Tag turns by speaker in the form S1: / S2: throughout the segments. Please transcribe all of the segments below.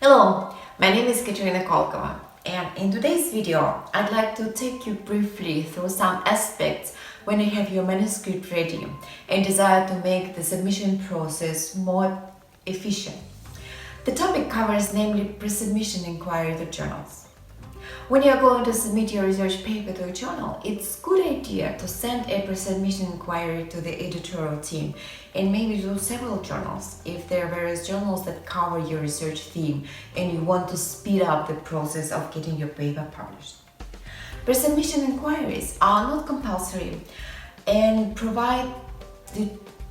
S1: Hello, my name is Katerina Kolkova, and in today's video, I'd like to take you briefly through some aspects when you have your manuscript ready and desire to make the submission process more efficient. The topic covers namely pre-submission inquiry to journals. When you are going to submit your research paper to a journal, it's a good idea to send a pre-submission inquiry to the editorial team and maybe to several journals if there are various journals that cover your research theme and you want to speed up the process of getting your paper published. Pre-submission inquiries are not compulsory and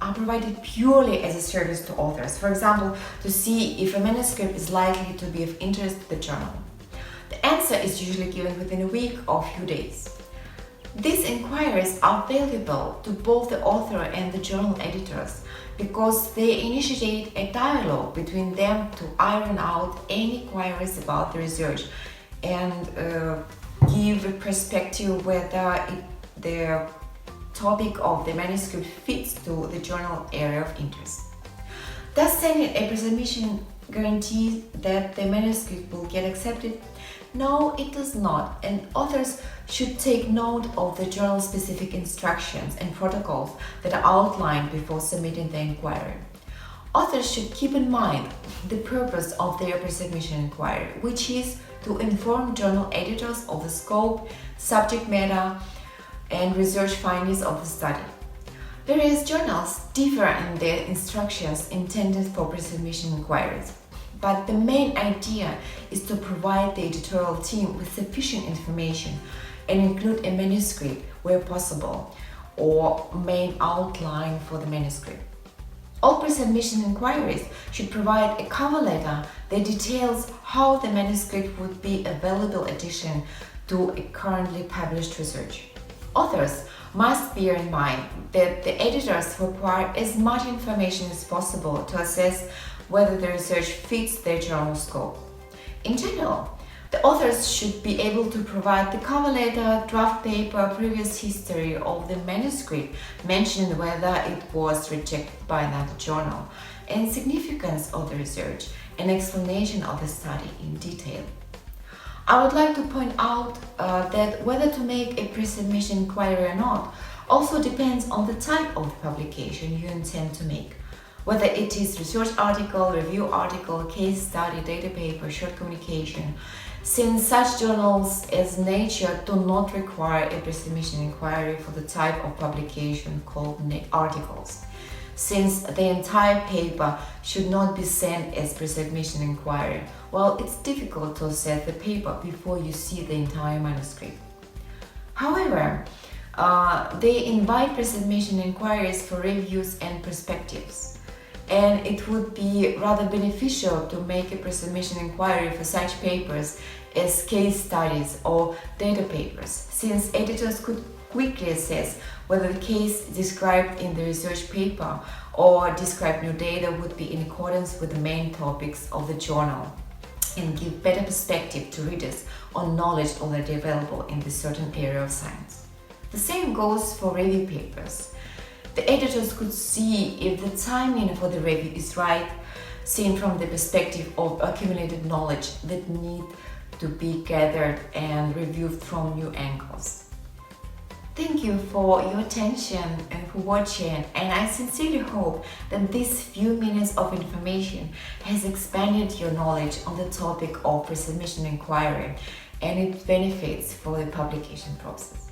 S1: are provided purely as a service to authors. For example, to see if a manuscript is likely to be of interest to the journal. The answer is usually given within a week or few days. These inquiries are valuable to both the author and the journal editors because they initiate a dialogue between them to iron out any queries about the research and give a perspective whether the topic of the manuscript fits to the journal area of interest. Thus, sending a pre-submission guarantees that the manuscript will get accepted? No, it does not, and authors should take note of the journal-specific instructions and protocols that are outlined before submitting the inquiry. Authors should keep in mind the purpose of their pre-submission inquiry, which is to inform journal editors of the scope, subject matter, and research findings of the study. Various journals differ in their instructions intended for pre-submission inquiries, but the main idea is to provide the editorial team with sufficient information and include a manuscript where possible or main outline for the manuscript. All pre-submission inquiries should provide a cover letter that details how the manuscript would be a valuable addition to a currently published research. Authors must bear in mind that the editors require as much information as possible to assess whether the research fits their journal scope. In general, the authors should be able to provide the cover letter, draft paper, previous history of the manuscript, mention whether it was rejected by another journal, and significance of the research, and explanation of the study in detail. I would like to point out that whether to make a pre-submission inquiry or not also depends on the type of publication you intend to make. Whether it is research article, review article, case study, data paper, short communication, since such journals as Nature do not require a pre-submission inquiry for the type of publication called articles, since the entire paper should not be sent as pre-submission inquiry. Well, it's difficult to assess the paper before you see the entire manuscript. However, they invite pre-submission inquiries for reviews and perspectives. And it would be rather beneficial to make a pre-submission inquiry for such papers as case studies or data papers, since editors could quickly assess whether the case described in the research paper or described new data would be in accordance with the main topics of the journal and give better perspective to readers on knowledge already available in this certain area of science. The same goes for review papers. The editors could see if the timing for the review is right, seen from the perspective of accumulated knowledge that need to be gathered and reviewed from new angles. Thank you for your attention and for watching, and I sincerely hope that this few minutes of information has expanded your knowledge on the topic of pre-submission inquiry and its benefits for the publication process.